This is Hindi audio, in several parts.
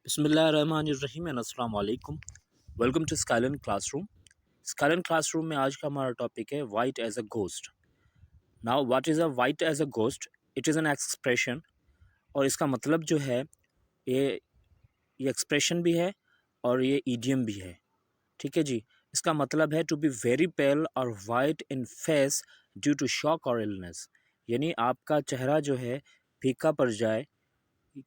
बिस्मिल्लाहिर्रहमानिर्रहीम एंड अस्सलाम वालेकुम। Welcome to Skylan classroom. Skylan classroom में आज का हमारा टॉपिक है white as a ghost. Now what is a white as a ghost? It is an expression, और इसका मतलब जो है ये ये एक्सप्रेशन भी है और ये ईडियम भी है। ठीक है जी। इसका मतलब है टू बी वेरी पेल और white in face due to shock और इलनेस, यानी आपका चेहरा जो है फीका पड़ जाए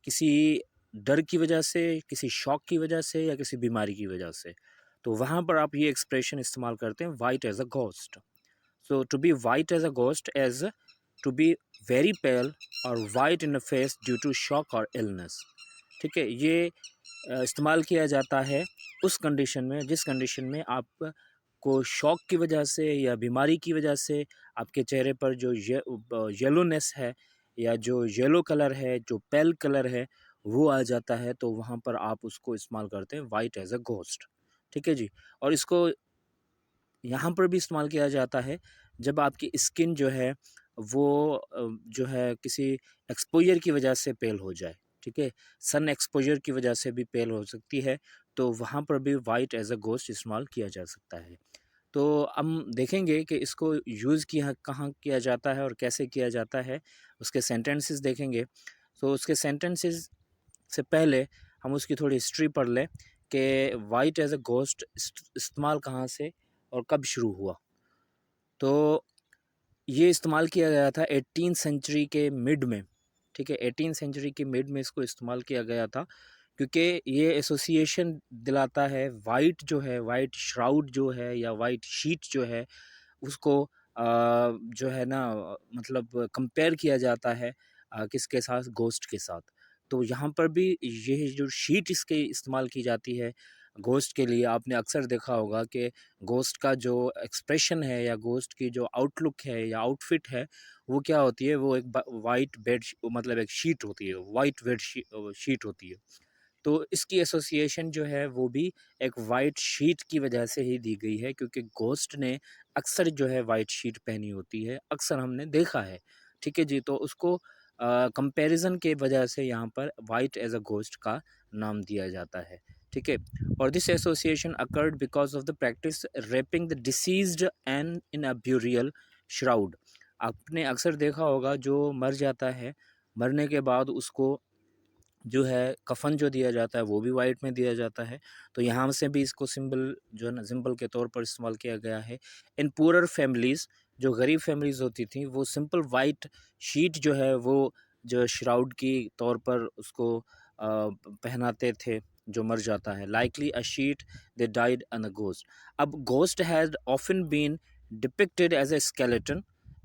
किसी डर की वजह से, किसी शॉक की वजह से या किसी बीमारी की वजह से, तो वहाँ पर आप ये एक्सप्रेशन इस्तेमाल करते हैं white as a ghost. So to be white as a ghost as to be very pale और white in the face due to shock और इलनेस। ठीक है, ये इस्तेमाल किया जाता है उस कंडीशन में जिस कंडीशन में आप को शॉक की वजह से या बीमारी की वजह से आपके चेहरे पर जो येलोनेस है या जो येलो कलर है, जो पेल कलर है, वो आ जाता है, तो वहाँ पर आप उसको इस्तेमाल करते हैं वाइट एज अ घोस्ट। ठीक है जी। और इसको यहाँ पर भी इस्तेमाल किया जाता है जब आपकी स्किन जो है वो जो है किसी एक्सपोजर की वजह से पेल हो जाए। ठीक है, सन एक्सपोजर की वजह से भी पेल हो सकती है, तो वहाँ पर भी वाइट एज अ घोस्ट इस्तेमाल किया जा सकता है। तो हम देखेंगे कि इसको यूज़ किया कहाँ किया जाता है और कैसे किया जाता है, उसके सेंटेंसेस देखेंगे। तो उसके सेंटेंसेस से पहले हम उसकी थोड़ी हिस्ट्री पढ़ लें कि वाइट एज अ घोस्ट इस्तेमाल कहाँ से और कब शुरू हुआ। तो ये इस्तेमाल किया गया था 18 सेंचुरी के मिड में। ठीक है, 18 सेंचुरी के मिड में इसको इस्तेमाल किया गया था, क्योंकि ये एसोसिएशन दिलाता है वाइट जो है, वाइट श्राउड जो है या वाइट शीट जो है, उसको जो है ना, मतलब कंपेयर किया जाता है किसके साथ, घोस्ट के साथ। तो यहाँ पर भी ये जो शीट इसके इस्तेमाल की जाती है घोस्ट के लिए, आपने अक्सर देखा होगा कि घोस्ट का जो एक्सप्रेशन है या घोस्ट की जो आउटलुक है या आउटफिट है, वो क्या होती है, वो एक वाइट बेड, मतलब एक शीट होती है, वाइट बेड शीट होती है। तो इसकी एसोसिएशन जो है वो भी एक वाइट शीट की वजह से ही दी गई है, क्योंकि घोस्ट ने अक्सर जो है वाइट शीट पहनी होती है, अक्सर हमने देखा है। ठीक है जी। तो उसको कंपैरिजन के वजह से यहाँ पर वाइट एज अ घोस्ट का नाम दिया जाता है। ठीक है। और this association occurred because of the practice rapping the deceased and in a burial shroud. आपने अक्सर देखा होगा जो मर जाता है, मरने के बाद उसको जो है कफ़न जो दिया जाता है वो भी वाइट में दिया जाता है। तो यहाँ से भी इसको सिंबल जो है ना, सिंबल के तौर पर इस्तेमाल किया गया है। इन पुअर फैमिलीज़, जो गरीब फैमिलीज़ होती थी, वो सिंपल वाइट शीट जो है वो जो श्राउड की तौर पर उसको पहनाते थे जो मर जाता है। Likely a sheet they died an a ghost. अब ghost has often been depicted as a skeleton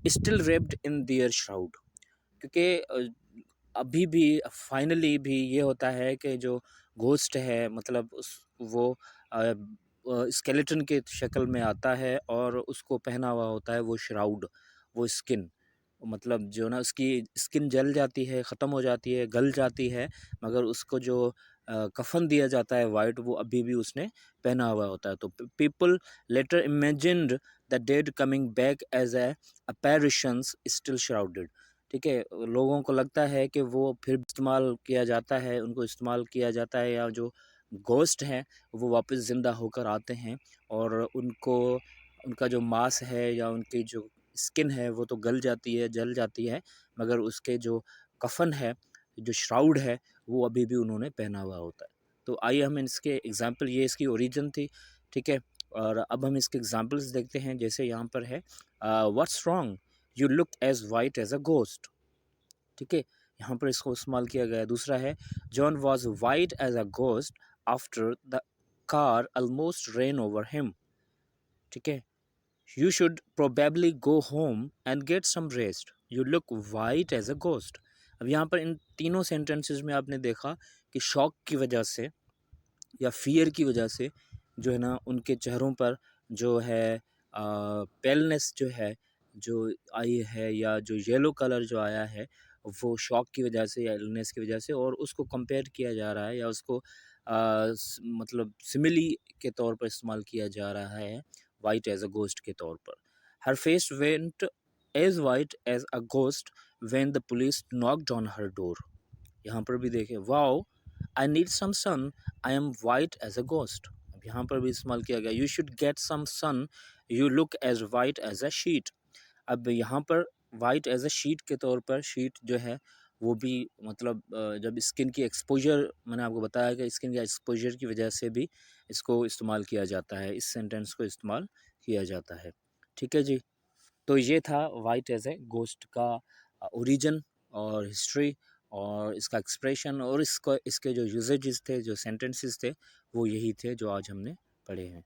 still wrapped in their shroud, क्योंकि अभी भी फाइनली भी ये होता है कि जो घोस्ट है, मतलब उस वो स्केलेटन के शक्ल में आता है और उसको पहना हुआ होता है वो श्राउड, वो स्किन, मतलब जो ना उसकी स्किन जल जाती है, ख़त्म हो जाती है, गल जाती है, मगर उसको जो कफ़न दिया जाता है वाइट, वो अभी भी उसने पहना हुआ होता है। तो people later imagined the dead coming back as a apparitions still shrouded. ठीक है, लोगों को लगता है कि वो फिर इस्तेमाल किया जाता है, उनको इस्तेमाल किया जाता है, या जो घोस्ट हैं वो वापस ज़िंदा होकर आते हैं और उनको, उनका जो मांस है या उनकी जो स्किन है वो तो गल जाती है, जल जाती है, मगर उसके जो कफ़न है, जो श्राउड है, वो अभी भी उन्होंने पहना हुआ होता है। तो आइए हम इसके एग्ज़ाम्पल, ये इसकी ओरिजिन थी। ठीक है, और अब हम इसके एग्ज़ाम्पल्स देखते हैं। जैसे यहाँ पर है what's wrong, you look as white as a ghost. ठीक है, यहाँ पर इसको इस्तेमाल किया गया है। दूसरा है John was white as a ghost after the car almost ran over him. ठीक है, you should probably go home and get some rest, you look white as a ghost. अब यहाँ पर इन तीनों सेंटेंसेस में आपने देखा कि शॉक की वजह से या फियर की वजह से जो है ना, उनके चेहरों पर जो है पेलनेस जो है जो आई है, या जो येलो कलर जो आया है, वो शॉक की वजह से या इलनेस की वजह से, और उसको कंपेयर किया जा रहा है या उसको मतलब सिमिली के तौर पर इस्तेमाल किया जा रहा है वाइट एज अ घोस्ट के तौर पर। Her face went as white as a ghost when the police knocked on her door. यहाँ पर भी देखें, wow I need some sun, I am white as a ghost. अब यहाँ पर भी इस्तेमाल किया गया। You should get some sun, you look as white as a sheet. अब यहाँ पर वाइट एज अ शीट के तौर पर, शीट जो है वो भी मतलब जब स्किन की एक्सपोजर, मैंने आपको बताया कि स्किन की एक्सपोजर की वजह से भी इसको इस्तेमाल किया जाता है, इस सेंटेंस को इस्तेमाल किया जाता है। ठीक है जी। तो ये था वाइट एज ए गोस्ट का ओरिजिन और हिस्ट्री और इसका एक्सप्रेशन, और इसके जो यूजेजेस थे, जो सेंटेंसेस थे, वो यही थे जो आज हमने पढ़े हैं।